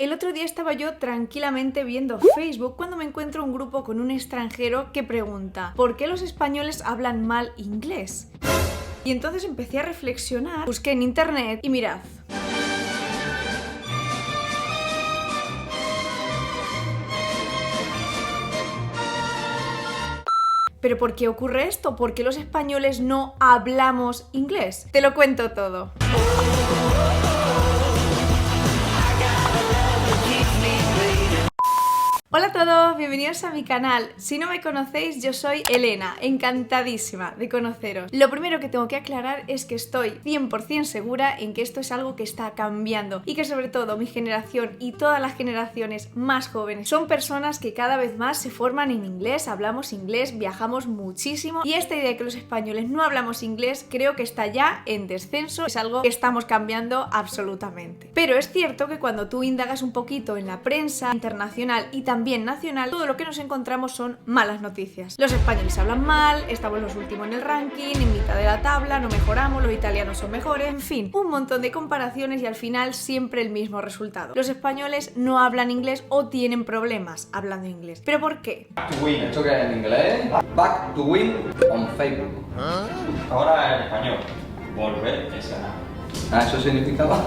El otro día estaba yo tranquilamente viendo Facebook cuando me encuentro un grupo con un extranjero que pregunta ¿por qué los españoles hablan mal inglés? Y entonces empecé a reflexionar, busqué en internet y mirad. ¿Pero por qué ocurre esto? ¿Por qué los españoles no hablamos inglés? Te lo cuento todo. Hola a todos, bienvenidos a mi canal. Si no me conocéis, yo soy Elena, encantadísima de conoceros. Lo primero que tengo que aclarar es que estoy 100% segura en que esto es algo que está cambiando y que sobre todo mi generación y todas las generaciones más jóvenes son personas que cada vez más se forman en inglés, hablamos inglés, viajamos muchísimo y esta idea de que los españoles no hablamos inglés creo que está ya en descenso, es algo que estamos cambiando absolutamente. Pero es cierto que cuando tú indagas un poquito en la prensa internacional y también nacional, todo lo que nos encontramos son malas noticias. Los españoles hablan mal, estamos los últimos en el ranking, en mitad de la tabla, no mejoramos, los italianos son mejores, en fin, un montón de comparaciones y al final siempre el mismo resultado. Los españoles no hablan inglés o tienen problemas hablando inglés. ¿Pero por qué? Back to win, esto que es en inglés. Back to win on Facebook. Ahora en español, volver es ganar. Ah, ¿eso significaba?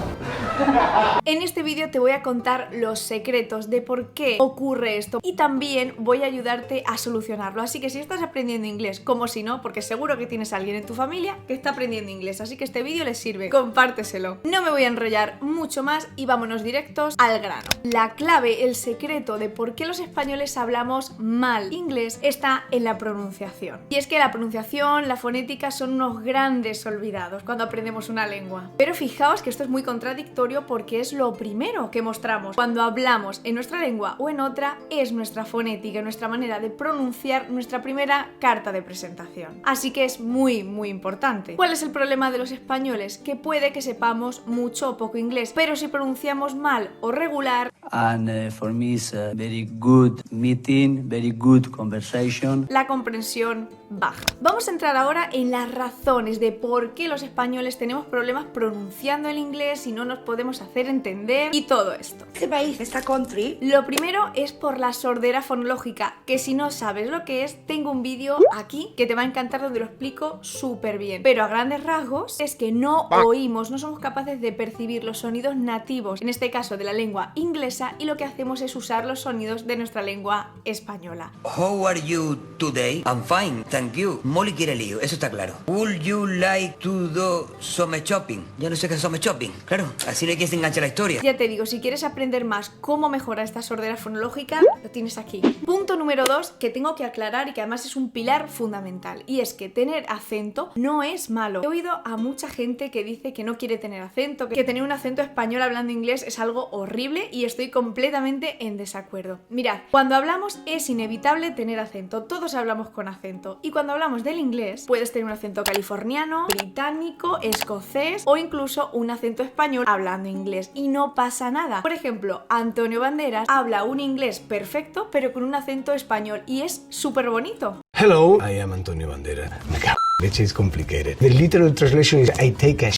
En este vídeo te voy a contar los secretos de por qué ocurre esto y también voy a ayudarte a solucionarlo. Así que si estás aprendiendo inglés, como si no, porque seguro que tienes a alguien en tu familia que está aprendiendo inglés, así que este vídeo les sirve, compárteselo. No me voy a enrollar mucho más y vámonos directos al grano. La clave, el secreto de por qué los españoles hablamos mal inglés está en la pronunciación. Y es que la pronunciación, la fonética son unos grandes olvidados cuando aprendemos una lengua. Pero fijaos que esto es muy contradictorio porque es lo primero que mostramos cuando hablamos en nuestra lengua o en otra, es nuestra fonética, nuestra manera de pronunciar, nuestra primera carta de presentación. Así que es muy importante. ¿Cuál es el problema de los españoles? Que puede que sepamos mucho o poco inglés, pero si pronunciamos mal o regular, and for me it's a very good meeting, very good conversation. La comprensión baja. Vamos a entrar ahora en las razones de por qué los españoles tenemos problemas pronunciando el inglés y no nos podemos hacer entender y todo esto. ¿Qué país? ¿Esta country? Lo primero es por la sordera fonológica, que si no sabes lo que es, tengo un vídeo aquí que te va a encantar donde lo explico súper bien. Pero a grandes rasgos es que no oímos, no somos capaces de percibir los sonidos nativos, en este caso de la lengua inglesa, y lo que hacemos es usar los sonidos de nuestra lengua española. How are you today? I'm fine, thank you. Molly quiere lío, eso está claro. Would you like to do some shopping? Ya no sé qué es some shopping. Claro, así no hay que se engancha la historia. Ya te digo, si quieres aprender más cómo mejorar esta sordera fonológica, lo tienes aquí. Punto número 2 que tengo que aclarar y que además es un pilar fundamental, y es que tener acento no es malo. He oído a mucha gente que dice que no quiere tener acento, que tener un acento español hablando inglés es algo horrible y estoy completamente en desacuerdo. Mirad, cuando hablamos es inevitable tener acento, todos hablamos con acento, y cuando hablamos del inglés puedes tener un acento californiano, británico, escocés o incluso un acento español hablando inglés y no pasa nada. Por ejemplo, Antonio Banderas habla un inglés perfecto pero con un acento español y es súper bonito. Hello, I am Antonio Banderas. Me cago en leche, is complicated. The literal translation is I take a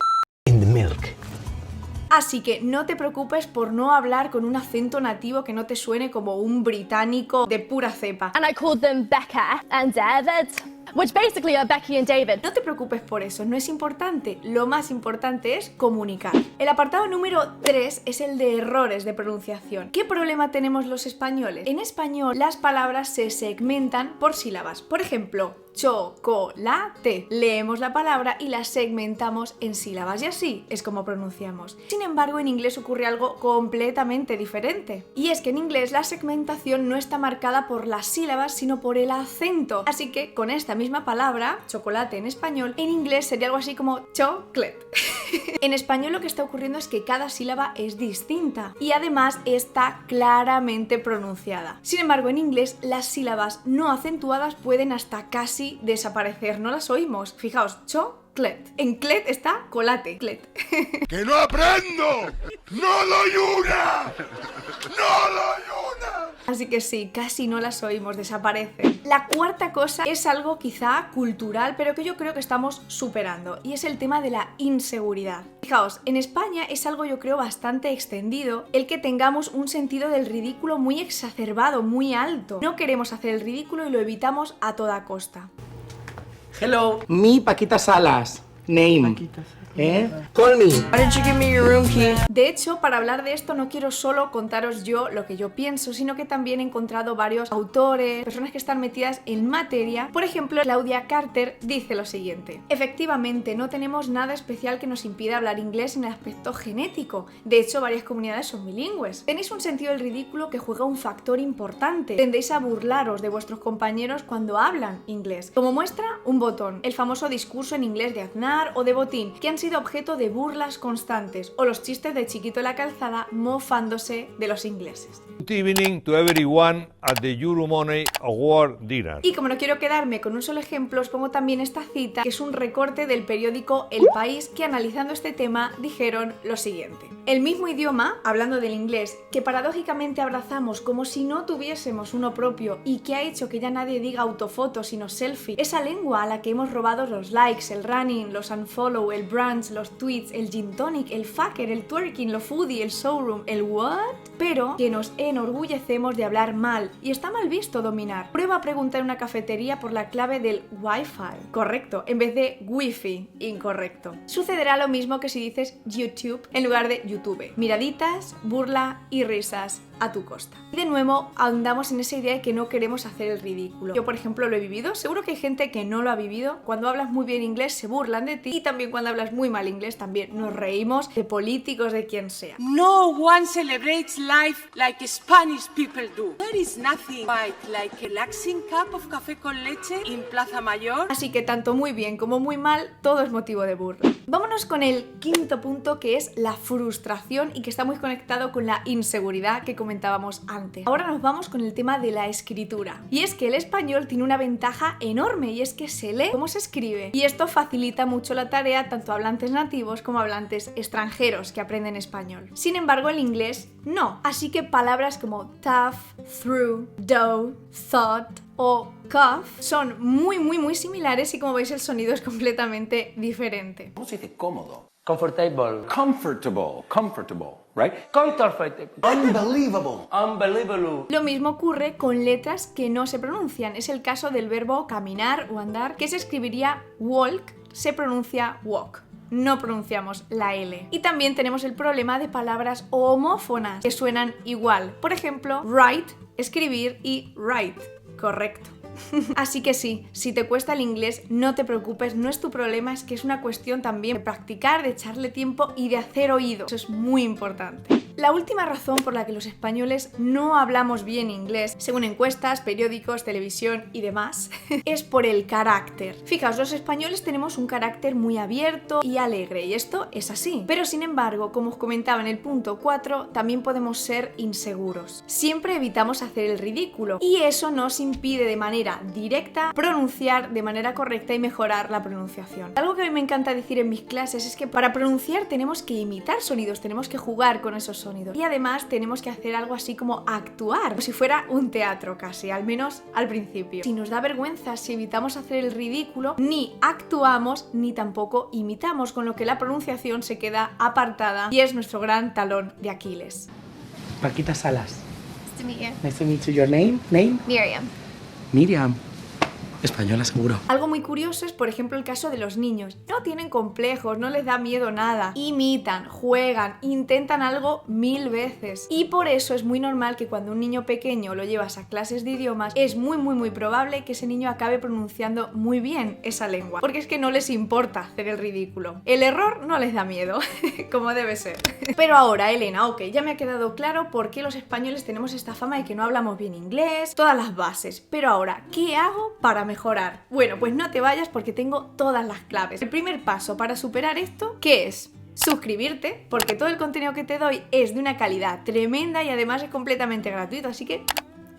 in the milk. Así que no te preocupes por no hablar con un acento nativo que no te suene como un británico de pura cepa. And I called them Becca and David, which basically are Becky and David. No te preocupes por eso, no es importante. Lo más importante es comunicar. El apartado número 3 es el de errores de pronunciación. ¿Qué problema tenemos los españoles? En español las palabras se segmentan por sílabas. Por ejemplo, chocolate. Leemos la palabra y la segmentamos en sílabas y así es como pronunciamos. Sin embargo, en inglés ocurre algo completamente diferente. Y es que en inglés la segmentación no está marcada por las sílabas, sino por el acento. Así que con esta misma palabra, chocolate en español, en inglés sería algo así como chocolate. En español lo que está ocurriendo es que cada sílaba es distinta y además está claramente pronunciada. Sin embargo, en inglés las sílabas no acentuadas pueden hasta casi desaparecer, no las oímos. Fijaos, chocolate. En clet está colate. Clet. ¡Que no aprendo! ¡No doy una! ¡No doy una! Así que sí, casi no las oímos, desaparecen. La cuarta cosa es algo quizá cultural, pero que yo creo que estamos superando, y es el tema de la inseguridad. Fijaos, en España es algo yo creo bastante extendido el que tengamos un sentido del ridículo muy exacerbado, muy alto. No queremos hacer el ridículo y lo evitamos a toda costa. Hello, me Paquita Salas. Name. Call me. Why don't you give me your room key? De hecho, para hablar de esto no quiero solo contaros yo lo que yo pienso, sino que también he encontrado varios autores, personas que están metidas en materia. Por ejemplo, Claudia Carter dice lo siguiente: efectivamente, no tenemos nada especial que nos impida hablar inglés en el aspecto genético. De hecho, varias comunidades son bilingües. Tenéis un sentido del ridículo que juega un factor importante. Tendéis a burlaros de vuestros compañeros cuando hablan inglés. Como muestra, un botón, el famoso discurso en inglés de Aznar o de Botín, que han sido objeto de burlas constantes, o los chistes de Chiquito en la calzada mofándose de los ingleses. Good evening to everyone at the Euromoney Award dinner. Y como no quiero quedarme con un solo ejemplo, os pongo también esta cita, que es un recorte del periódico El País, que analizando este tema dijeron lo siguiente: el mismo idioma, hablando del inglés, que paradójicamente abrazamos como si no tuviésemos uno propio y que ha hecho que ya nadie diga autofoto sino selfie, esa lengua a la que hemos robado los likes, el running, los unfollow, el brunch, los tweets, el gin tonic, el fucker, el twerking, lo foodie, el showroom, el what, pero que nos enorgullecemos de hablar mal y está mal visto dominar. Prueba a preguntar en una cafetería por la clave del Wi-Fi, correcto, en vez de Wi-Fi, incorrecto. Sucederá lo mismo que si dices YouTube en lugar de YouTube. Miraditas, burla y risas a tu costa. Y de nuevo ahondamos en esa idea de que no queremos hacer el ridículo. Yo, por ejemplo, lo he vivido, seguro que hay gente que no lo ha vivido. Cuando hablas muy bien inglés se burlan de ti, y también cuando hablas muy mal inglés también nos reímos de políticos, de quien sea. No one celebrates life like Spanish people do. There is nothing quite like a relaxing cup of café con leche in Plaza Mayor. Así que tanto muy bien como muy mal, todo es motivo de burla. Vámonos con el quinto punto, que es la frustración, y que está muy conectado con la inseguridad que comentábamos antes. Ahora nos vamos con el tema de la escritura. Y es que el español tiene una ventaja enorme, y es que se lee como se escribe. Y esto facilita mucho la tarea tanto a hablantes nativos como a hablantes extranjeros que aprenden español. Sin embargo, el inglés no. Así que palabras como tough, through, do, thought o cuff son muy similares, y como veis el sonido es completamente diferente. ¿Cómo se dice cómodo? Comfortable. Comfortable, right? Comfortable. Unbelievable. Unbelievable. Lo mismo ocurre con letras que no se pronuncian. Es el caso del verbo caminar o andar, que se escribiría walk, se pronuncia walk. No pronunciamos la L. Y también tenemos el problema de palabras homófonas que suenan igual. Por ejemplo, write, escribir, y write, correcto. Así que sí, si te cuesta el inglés, no te preocupes, no es tu problema, es que es una cuestión también de practicar, de echarle tiempo y de hacer oído. Eso es muy importante. La última razón por la que los españoles no hablamos bien inglés, según encuestas, periódicos, televisión y demás, es por el carácter. Fijaos, los españoles tenemos un carácter muy abierto y alegre, y esto es así. Pero sin embargo, como os comentaba en el punto 4, también podemos ser inseguros. Siempre evitamos hacer el ridículo, y eso nos impide de manera directa pronunciar de manera correcta y mejorar la pronunciación. Algo que a mí me encanta decir en mis clases es que para pronunciar tenemos que imitar sonidos, tenemos que jugar con esos sonidos, y además tenemos que hacer algo así como actuar, como si fuera un teatro casi, al menos al principio. Si nos da vergüenza, si evitamos hacer el ridículo, ni actuamos ni tampoco imitamos, con lo que la pronunciación se queda apartada, y es nuestro gran talón de Aquiles. Paquita Salas. Nice to meet you. Nice to meet you. Your name? Name? Miriam. Miriam. Española seguro. Algo muy curioso es, por ejemplo, el caso de los niños. No tienen complejos, no les da miedo nada. Imitan, juegan, intentan algo 1000 veces. Y por eso es muy normal que cuando un niño pequeño lo llevas a clases de idiomas, es muy probable que ese niño acabe pronunciando muy bien esa lengua. Porque es que no les importa hacer el ridículo. El error no les da miedo, como debe ser. Pero ahora, Elena, ok, ya me ha quedado claro por qué los españoles tenemos esta fama de que no hablamos bien inglés, todas las bases. Pero ahora, ¿qué hago para mejorar? Bueno, pues no te vayas porque tengo todas las claves. El primer paso para superar esto, ¿qué es? Suscribirte, porque todo el contenido que te doy es de una calidad tremenda y además es completamente gratuito, así que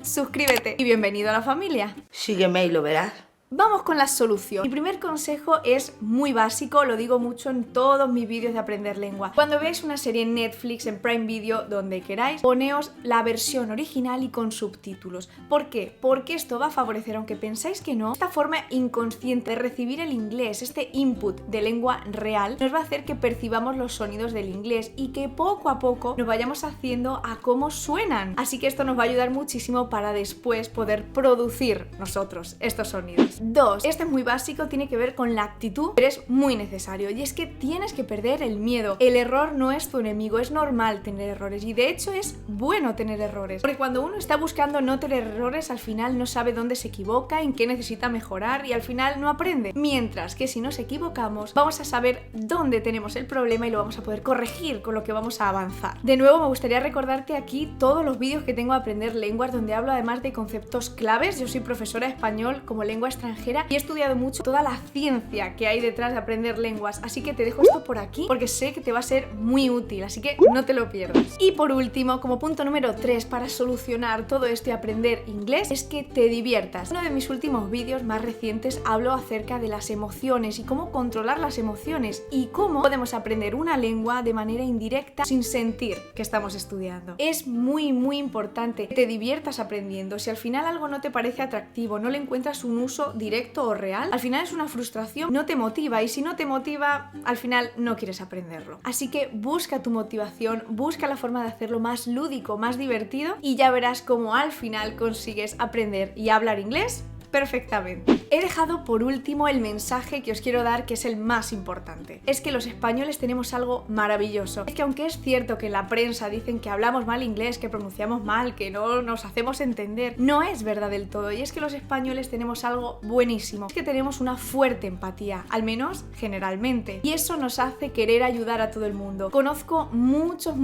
suscríbete y bienvenido a la familia. Sígueme y lo verás. Vamos con la solución. Mi primer consejo es muy básico, lo digo mucho en todos mis vídeos de aprender lengua. Cuando veáis una serie en Netflix, en Prime Video, donde queráis, poneos la versión original y con subtítulos. ¿Por qué? Porque esto va a favorecer, aunque pensáis que no, esta forma inconsciente de recibir el inglés, este input de lengua real, nos va a hacer que percibamos los sonidos del inglés y que poco a poco nos vayamos haciendo a cómo suenan. Así que esto nos va a ayudar muchísimo para después poder producir nosotros estos sonidos. 2. Este es muy básico, tiene que ver con la actitud, pero es muy necesario, y es que tienes que perder el miedo. El error no es tu enemigo, es normal tener errores, y de hecho es bueno tener errores, porque cuando uno está buscando no tener errores, al final no sabe dónde se equivoca, en qué necesita mejorar, y al final no aprende. Mientras que si nos equivocamos, vamos a saber dónde tenemos el problema y lo vamos a poder corregir, con lo que vamos a avanzar. De nuevo, me gustaría recordarte aquí todos los vídeos que tengo de aprender lenguas, donde hablo además de conceptos claves. Yo soy profesora de español como lengua extranjera y he estudiado mucho toda la ciencia que hay detrás de aprender lenguas, así que te dejo esto por aquí porque sé que te va a ser muy útil, así que no te lo pierdas. Y por último, como punto número 3 para solucionar todo esto y aprender inglés, es que te diviertas. En uno de mis últimos vídeos más recientes hablo acerca de las emociones y cómo controlar las emociones y cómo podemos aprender una lengua de manera indirecta sin sentir que estamos estudiando. Es muy importante que te diviertas aprendiendo. Si al final algo no te parece atractivo, no le encuentras un uso directo o real, al final es una frustración, no te motiva, y si no te motiva, al final no quieres aprenderlo. Así que busca tu motivación, busca la forma de hacerlo más lúdico, más divertido, y ya verás cómo al final consigues aprender y hablar inglés perfectamente. He dejado por último el mensaje que os quiero dar, que es el más importante. Es que los españoles tenemos algo maravilloso. Es que aunque es cierto que en la prensa dicen que hablamos mal inglés, que pronunciamos mal, que no nos hacemos entender, no es verdad del todo. Y es que los españoles tenemos algo buenísimo. Es que tenemos una fuerte empatía, al menos generalmente. Y eso nos hace querer ayudar a todo el mundo. Conozco muchos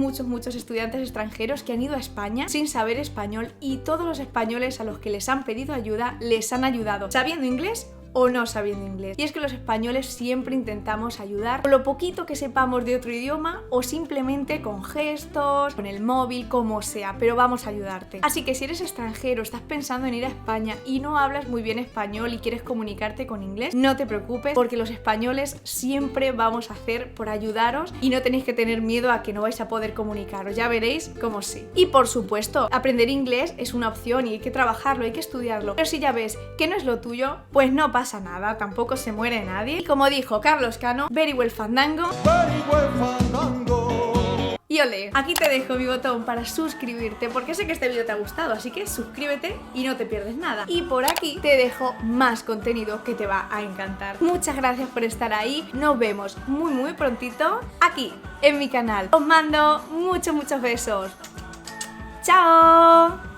estudiantes extranjeros que han ido a España sin saber español, y todos los españoles a los que les han pedido ayuda les han ayudado, sabiendo inglés o no sabiendo inglés. Y es que los españoles siempre intentamos ayudar con lo poquito que sepamos de otro idioma, o simplemente con gestos, con el móvil, como sea, pero vamos a ayudarte. Así que si eres extranjero, estás pensando en ir a España y no hablas muy bien español y quieres comunicarte con inglés, no te preocupes, porque los españoles siempre vamos a hacer por ayudaros y no tenéis que tener miedo a que no vais a poder comunicaros, ya veréis cómo sí. Y por supuesto, aprender inglés es una opción y hay que trabajarlo, hay que estudiarlo, pero si ya ves que no es lo tuyo, pues no pasa nada, tampoco se muere nadie. Y como dijo Carlos Cano, very well fandango. Y ole, aquí te dejo mi botón para suscribirte, porque sé que este vídeo te ha gustado, así que suscríbete y no te pierdes nada. Y por aquí te dejo más contenido que te va a encantar. Muchas gracias por estar ahí, nos vemos muy prontito aquí en mi canal. Os mando muchos besos. ¡Chao!